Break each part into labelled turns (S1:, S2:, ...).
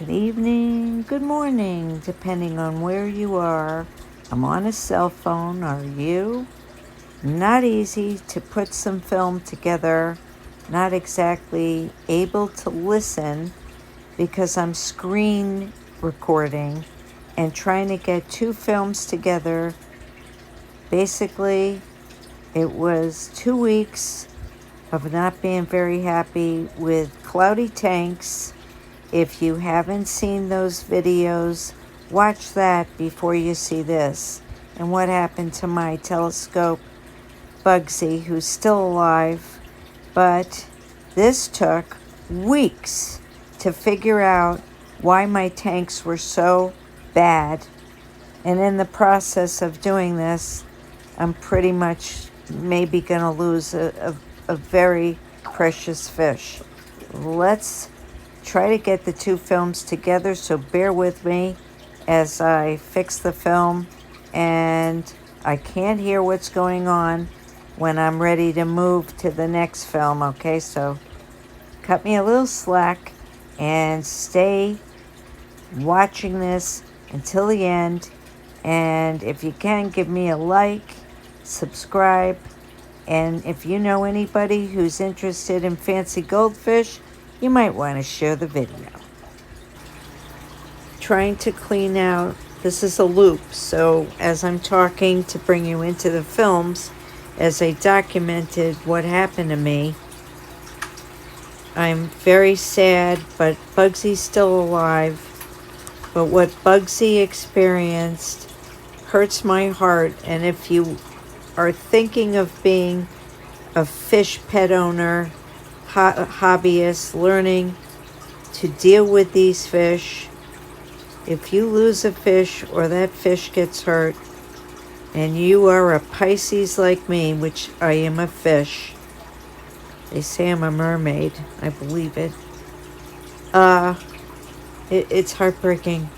S1: Good evening, good morning, depending on where you are. I'm on a cell phone, are you? Not easy to put some film together, not exactly able to listen because I'm screen recording and trying to get two films together. Basically, it was 2 weeks of not being very happy with cloudy tanks. If you haven't seen those videos, watch that before you see this. And what happened to my telescope, Bugsy, who's still alive. But this took weeks to figure out why my tanks were so bad. And in the process of doing this, I'm pretty much maybe going to lose a very precious fish. Let's try to get the two films together, so bear with me as I fix the film, and I can't hear what's going on when I'm ready to move to the next film, okay? So cut me a little slack and stay watching this until the end. And if you can, give me a like, subscribe, and if you know anybody who's interested in fancy goldfish, you might want to share the video. Trying to clean out, this is a loop, so as I'm talking to bring you into the films, as I documented what happened to me, I'm very sad, but Bugsy's still alive. But what Bugsy experienced hurts my heart, and if you are thinking of being a fish pet owner, hobbyist, learning to deal with these fish, if you lose a fish or that fish gets hurt, and you are a Pisces like me, which I am a fish, they say I'm a mermaid, I believe it, it's heartbreaking.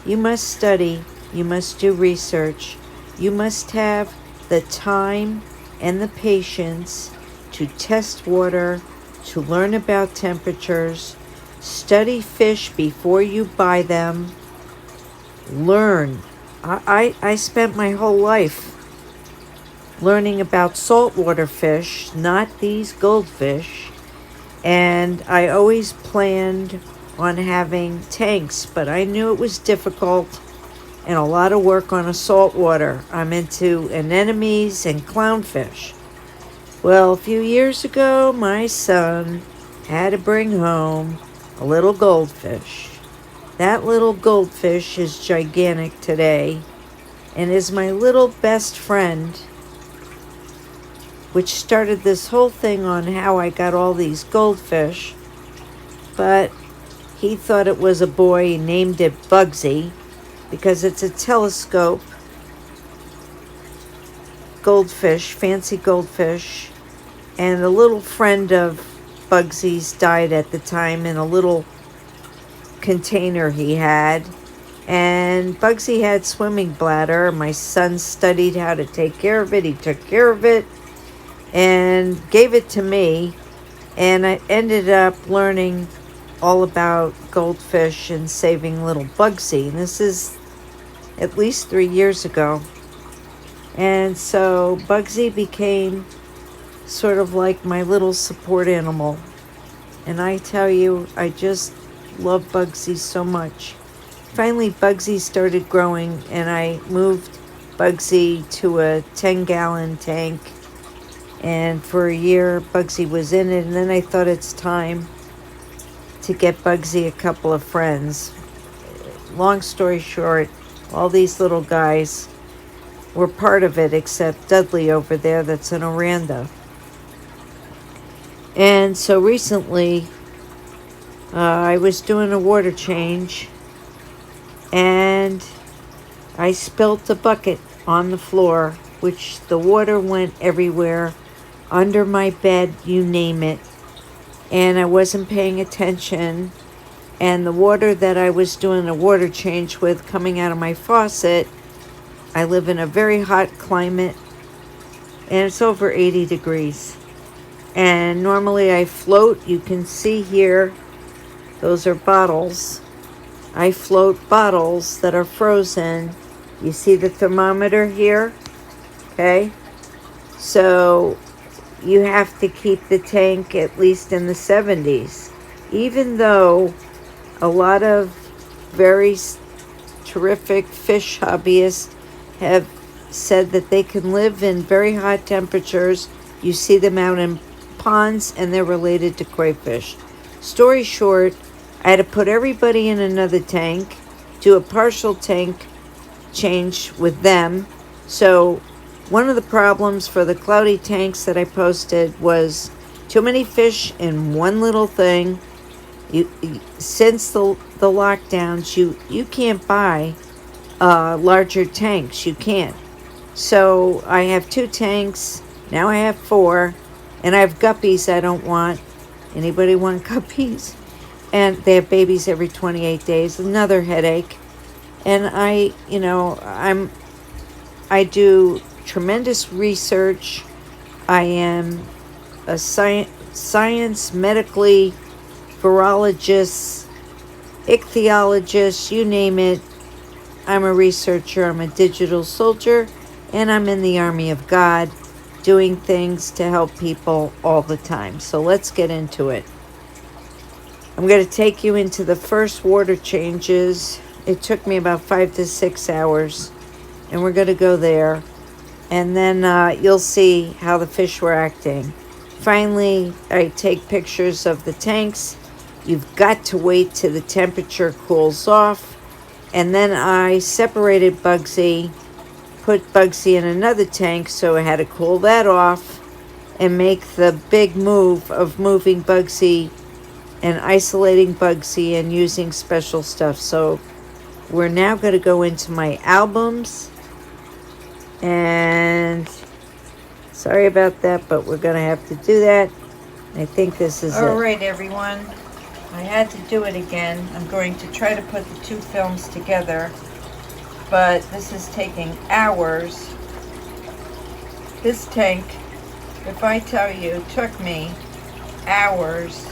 S1: You must study, you must do research, you must have the time and the patience to test water, to learn about temperatures, study fish before you buy them, learn. I spent my whole life learning about saltwater fish, not these goldfish, and I always planned on having tanks, but I knew it was difficult and a lot of work on a saltwater. I'm into anemones and clownfish. Well, a few years ago, my son had to bring home a little goldfish. That little goldfish is gigantic today and is my little best friend, which started this whole thing on how I got all these goldfish. But he thought it was a boy and named it Bugsy because it's a telescope goldfish, fancy goldfish. And a little friend of Bugsy's died at the time in a little container he had. And Bugsy had swimming bladder. My son studied how to take care of it. He took care of it and gave it to me. And I ended up learning all about goldfish and saving little Bugsy. And this is at least 3 years ago. And so Bugsy became sort of like my little support animal. And I tell you, I just love Bugsy so much. Finally, Bugsy started growing, and I moved Bugsy to a 10-gallon tank. And for a year, Bugsy was in it. And then I thought it's time to get Bugsy a couple of friends. Long story short, all these little guys were part of it, except Dudley over there that's in Orlando. And so recently, I was doing a water change, and I spilt a bucket on the floor, which the water went everywhere, under my bed, you name it. And I wasn't paying attention, and the water that I was doing a water change with coming out of my faucet, I live in a very hot climate, and it's over 80 degrees. And normally I float. You can see here, those are bottles. I float bottles that are frozen. You see the thermometer here? Okay. So you have to keep the tank at least in the 70s. Even though a lot of very terrific fish hobbyists have said that they can live in very hot temperatures. You see them out in ponds and they're related to crayfish. Story short, I had to put everybody in another tank, do a partial tank change with them. So one of the problems for the cloudy tanks that I posted was too many fish in one little thing. Since the lockdowns, you can't buy larger tanks. You can't. So I have 2 tanks. Now I have 4. And I have guppies I don't want. Anybody want guppies? And they have babies every 28 days. Another headache. And I do tremendous research. I am a science medically virologist, ichthyologist, you name it. I'm a researcher, I'm a digital soldier, and I'm in the army of God doing things to help people all the time. So let's get into it. I'm going to take you into the first water changes. It took me about 5 to 6 hours, and we're going to go there. And then you'll see how the fish were acting. Finally, I take pictures of the tanks. You've got to wait till the temperature cools off. And then I separated Bugsy, put Bugsy in another tank, so I had to cool that off and make the big move of moving Bugsy and isolating Bugsy and using special stuff. So we're now going to go into my albums. And sorry about that, but we're going to have to do that. I think this is it. All right, everyone. I had to do it again. I'm going to try to put the 2 films together, but this is taking hours. This tank, if I tell you, took me hours.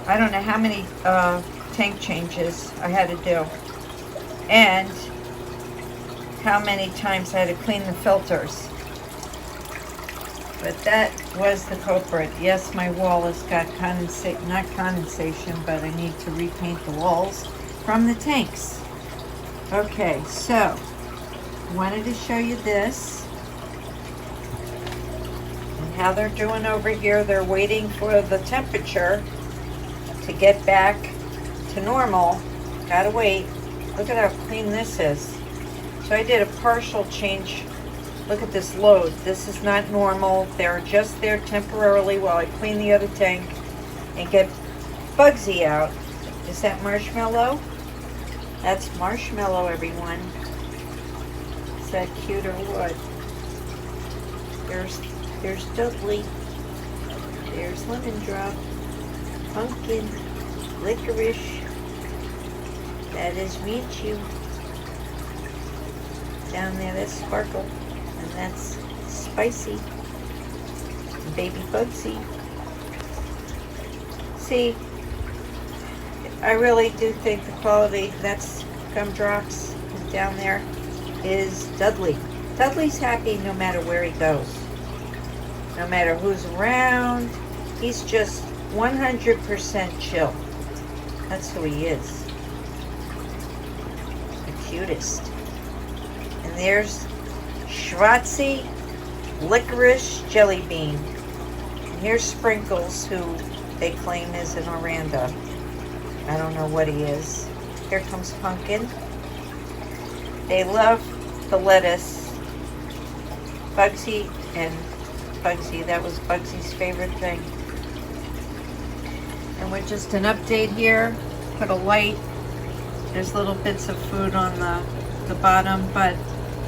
S1: I don't know how many tank changes I had to do, and how many times I had to clean the filters. But that was the culprit. Yes, my wall has got not condensation, but I need to repaint the walls from the tanks. Okay, so I wanted to show you this and how they're doing over here. They're waiting for the temperature to get back to normal. Gotta wait. Look at how clean this is. So I did a partial change. Look at this load. This is not normal. They're just there temporarily while I clean the other tank and get Bugsy out. Is that marshmallow? That's marshmallow, everyone. Is that cute or what? There's Dudley. There's Lemon Drop. Pumpkin. Licorice. That is Michu. Down there, that's Sparkle. And that's Spicy. Baby Bugsy. See, I really do think the quality, that's Gumdrops down there, is Dudley. Dudley's happy no matter where he goes. No matter who's around, he's just 100% chill. That's who he is. The cutest. And there's Schwartzy, Licorice, Jelly Bean. And here's Sprinkles, who they claim is an Oranda. I don't know what he is. Here comes Pumpkin. They love the lettuce. Bugsy and Bugsy, that was Bugsy's favorite thing. And with just an update here, put a light. There's little bits of food on the bottom, but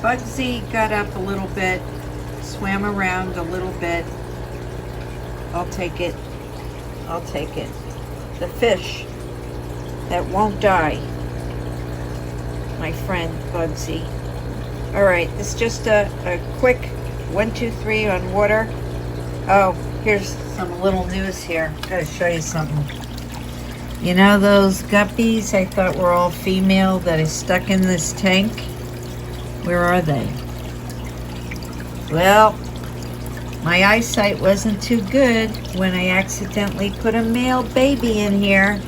S1: Bugsy got up a little bit, swam around a little bit. I'll take it. I'll take it. The fish that won't die. My friend Bugsy. All right, this is just a quick 1, 2, 3 on water. Oh, here's some little news here. Gotta show you something. You know those guppies I thought were all female that is stuck in this tank? Where are they? Well, my eyesight wasn't too good when I accidentally put a male baby in here.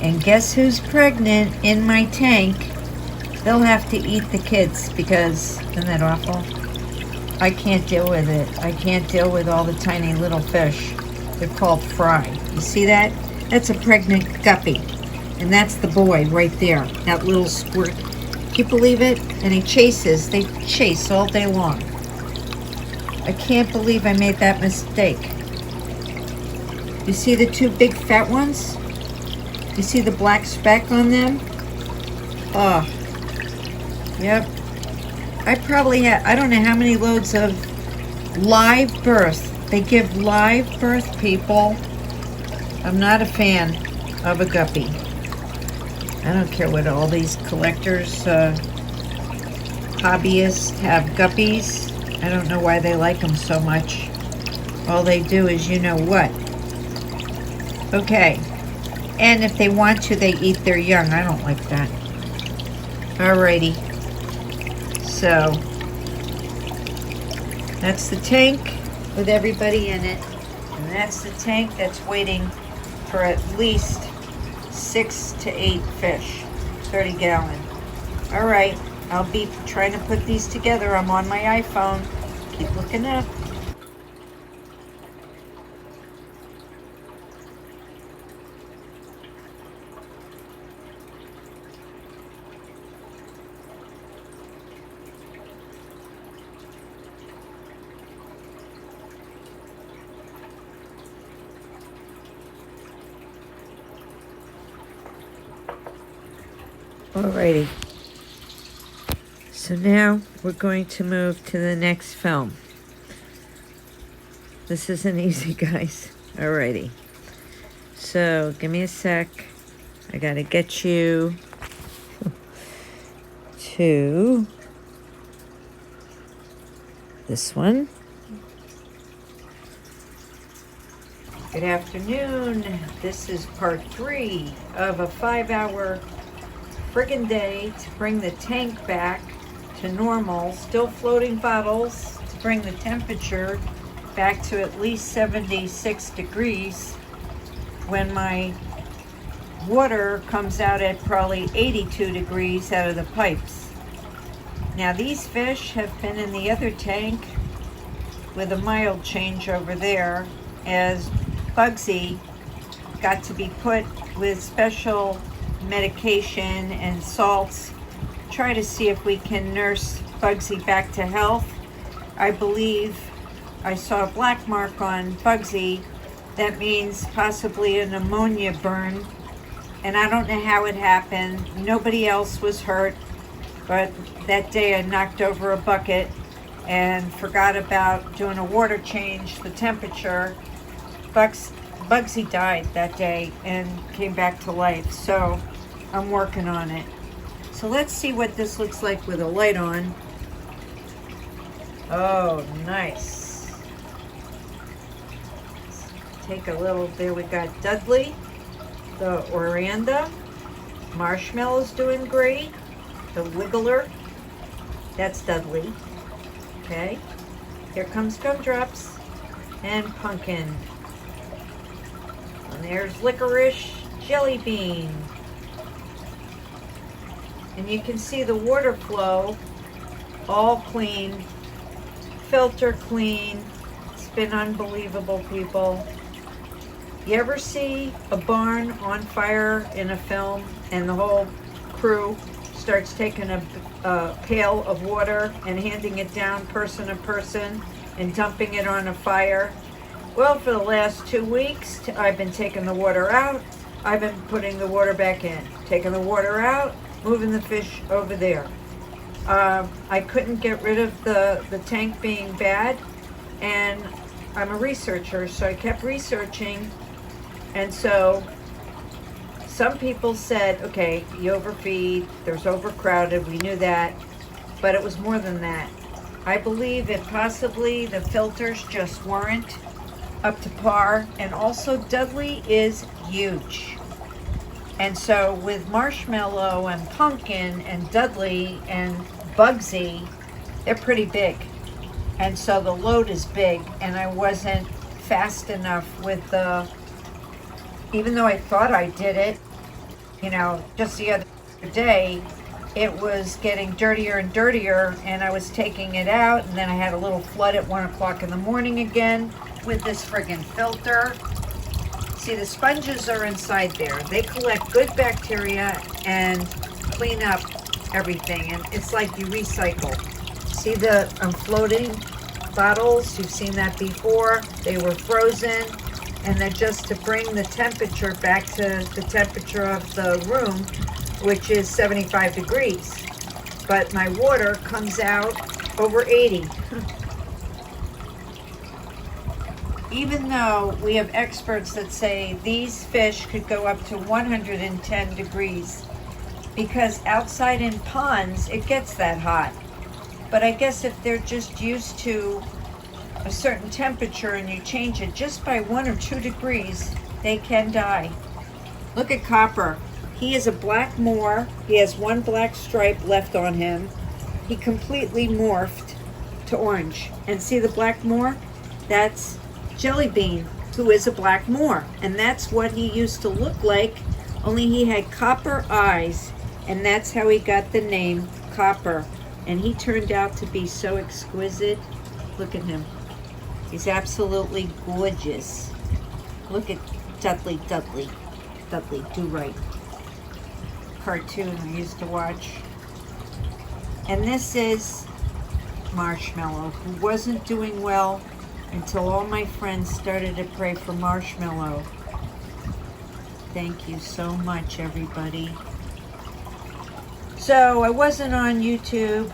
S1: And guess who's pregnant in my tank? They'll have to eat the kids because, isn't that awful? I can't deal with it. I can't deal with all the tiny little fish. They're called fry. You see that? That's a pregnant guppy. And that's the boy right there, that little squirt. Can you believe it? And he chases. They chase all day long. I can't believe I made that mistake. You see the two big fat ones? You see the black speck on them? Oh, yep. I probably had, I don't know how many loads of live birth. They give live birth, people. I'm not a fan of a guppy. I don't care what all these collectors, hobbyists have guppies. I don't know why they like them so much. All they do is you know what. Okay. And if they want to, they eat their young. I don't like that. Alrighty. So, that's the tank with everybody in it. And that's the tank that's waiting for at least 6 to 8 fish. 30 gallon. Alright. I'll be trying to put these together. I'm on my iPhone. Keep looking up. Alrighty. So now we're going to move to the next film. This isn't easy, guys. Alrighty. So give me a sec. I gotta get you to this one. Good afternoon. This is part 3 of a 5-hour friggin' day to bring the tank back to normal. Still floating bottles to bring the temperature back to at least 76 degrees when my water comes out at probably 82 degrees out of the pipes. Now these fish have been in the other tank with a mild change over there as Bugsy got to be put with special medication and salts. Try to see if we can nurse Bugsy back to health. I believe I saw a black mark on Bugsy. That means possibly a pneumonia burn. And I don't know how it happened. Nobody else was hurt. But that day I knocked over a bucket and forgot about doing a water change, the temperature. Bugsy died that day and came back to life. So I'm working on it. So let's see what this looks like with a light on. Oh, nice. Take a little, there we got Dudley, the Oranda. Marshmallow's doing great. The Wiggler, that's Dudley. Okay, here comes Gumdrops and Pumpkin. And there's Licorice, Jelly Bean. And you can see the water flow, all clean, filter clean. It's been unbelievable, people. You ever see a barn on fire in a film and the whole crew starts taking a pail of water and handing it down person to person and dumping it on a fire? Well, for the last 2 weeks, I've been taking the water out. I've been putting the water back in. Taking the water out, moving the fish over there. I couldn't get rid of the tank being bad, and I'm a researcher, so I kept researching. And so some people said, okay, you overfeed, there's overcrowded, we knew that, but it was more than that. I believe that possibly the filters just weren't up to par, and also Dudley is huge. And so with Marshmallow and Pumpkin and Dudley and Bugsy, they're pretty big. And so the load is big, and I wasn't fast enough with the, even though I thought I did it, you know, just the other day, it was getting dirtier and dirtier, and I was taking it out, and then I had a little flood at 1 o'clock in the morning again with this friggin' filter. See, the sponges are inside there. They collect good bacteria and clean up everything, and it's like you recycle. See the floating bottles? You've seen that before. They were frozen, and they're just to bring the temperature back to the temperature of the room, which is 75 degrees. But my water comes out over 80. Even though we have experts that say these fish could go up to 110 degrees, because outside in ponds, it gets that hot. But I guess if they're just used to a certain temperature and you change it just by 1 or 2 degrees, they can die. Look at Copper. He is a black Moor. He has one black stripe left on him. He completely morphed to orange. And see the black Moor? That's Jelly Bean, who is a black Moor. And that's what he used to look like, only he had copper eyes. And that's how he got the name Copper. And he turned out to be so exquisite. Look at him. He's absolutely gorgeous. Look at Dudley, Dudley. Dudley, do right. Cartoon I used to watch. And this is Marshmallow, who wasn't doing well until all my friends started to pray for Marshmallow. Thank you so much, everybody. So I wasn't on YouTube,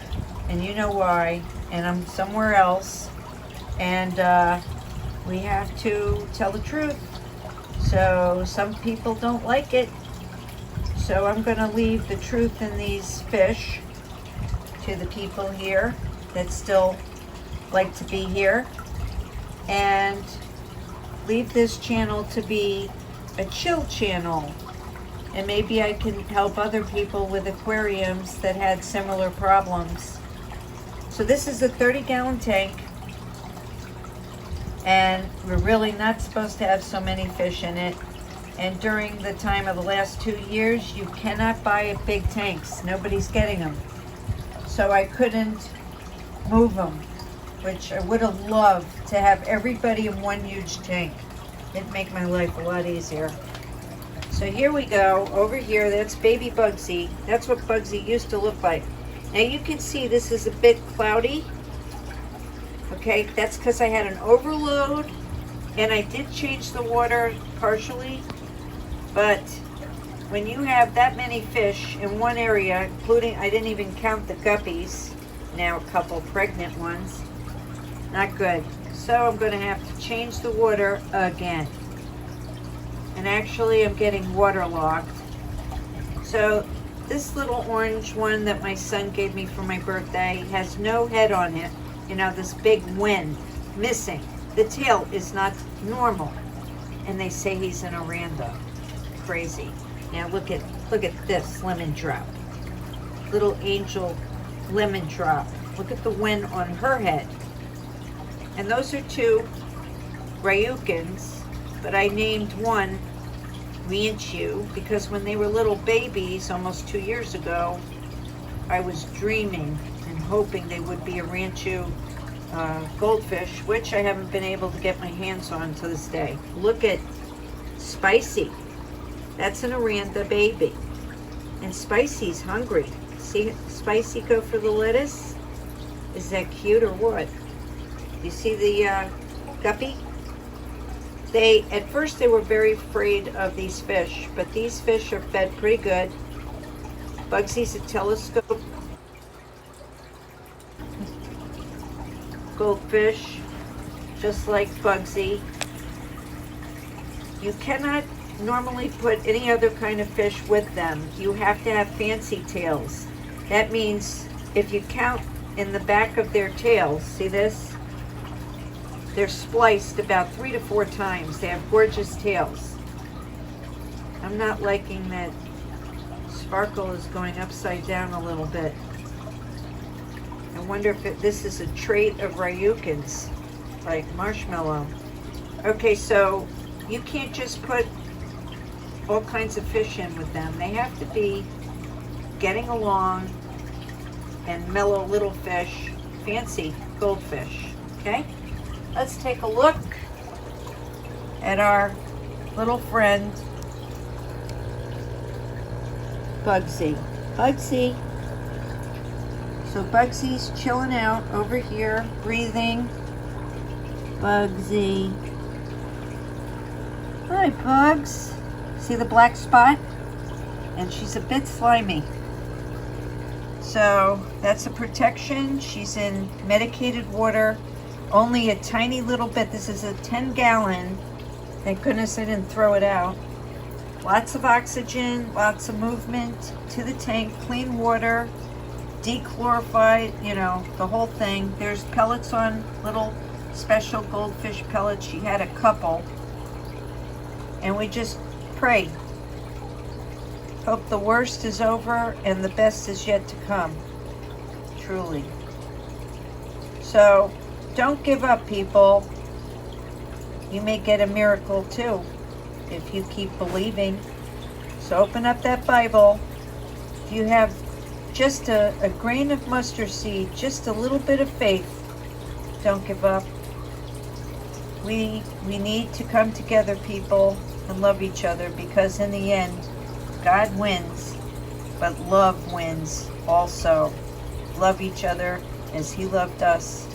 S1: and you know why, and I'm somewhere else, and we have to tell the truth. So some people don't like it, so I'm going to leave the truth in these fish to the people here that still like to be here, and leave this channel to be a chill channel. And maybe I can help other people with aquariums that had similar problems. So this is a 30-gallon tank, and we're really not supposed to have so many fish in it. And during the time of the last 2 years, you cannot buy big tanks. Nobody's getting them. So I couldn't move them, which I would have loved to have everybody in one huge tank. It'd make my life a lot easier. So here we go, over here, that's baby Bugsy. That's what Bugsy used to look like. Now you can see this is a bit cloudy. Okay, that's because I had an overload, and I did change the water partially. But when you have that many fish in one area, including, I didn't even count the guppies, now a couple pregnant ones, not good. So I'm going to have to change the water again. And actually I'm getting waterlogged. So this little orange one that my son gave me for my birthday has no head on it. You know, this big wen missing. The tail is not normal. And they say he's an Oranda. Crazy. Now look at this lemon drop. Little angel lemon drop. Look at the wen on her head. And those are two Ryukins, but I named one Ranchu because when they were little babies almost 2 years ago, I was dreaming and hoping they would be a Ranchu goldfish, which I haven't been able to get my hands on to this day. Look at Spicy. That's an Oranda baby. And Spicy's hungry. See Spicy go for the lettuce? Is that cute or what? You see the guppy? At first they were very afraid of these fish, but these fish are fed pretty good. Bugsy's a telescope goldfish, just like Bugsy. You cannot normally put any other kind of fish with them. You have to have fancy tails. That means if you count in the back of their tails, see this? They're spliced about 3 to 4 times. They have gorgeous tails. I'm not liking that sparkle is going upside down a little bit. I wonder if this is a trait of Ryukin's, like marshmallow. Okay, so you can't just put all kinds of fish in with them. They have to be getting along and mellow little fish, fancy goldfish, okay? Let's take a look at our little friend, Bugsy. Bugsy. So Bugsy's chilling out over here, breathing. Bugsy. Hi, Bugs. See the black spot? And she's a bit slimy. So that's a protection. She's in medicated water. Only a tiny little bit. This is a 10-gallon. Thank goodness I didn't throw it out. Lots of oxygen, lots of movement to the tank, clean water, dechlorified, you know, the whole thing. There's pellets on, little special goldfish pellets. She had a couple. And we just pray. Hope the worst is over and the best is yet to come. Truly. So, don't give up, people. You may get a miracle too if you keep believing. So open up that Bible. If you have just a grain of mustard seed, just a little bit of faith, don't give up. We need to come together, people, and love each other, because in the end, God wins, but love wins also. Love each other as He loved us.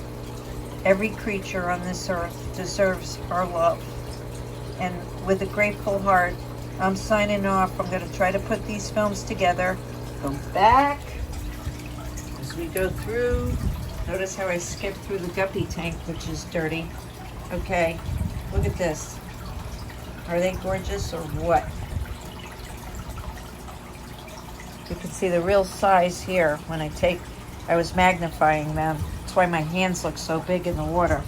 S1: Every creature on this earth deserves our love. And with a grateful heart, I'm signing off. I'm going to try to put these films together. Go back as we go through. Notice how I skipped through the guppy tank, which is dirty. Okay, look at this. Are they gorgeous or what? You can see the real size here when I was magnifying them. That's why my hands look so big in the water.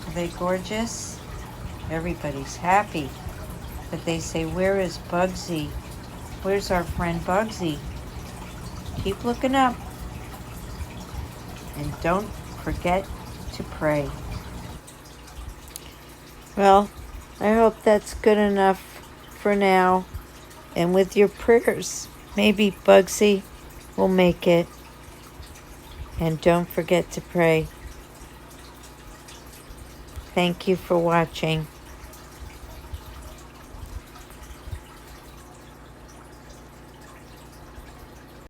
S1: Are they gorgeous? Everybody's happy. But they say, where is Bugsy? Where's our friend Bugsy? Keep looking up. And don't forget to pray. Well, I hope that's good enough for now. And with your prayers, maybe Bugsy will make it. And don't forget to pray. Thank you for watching.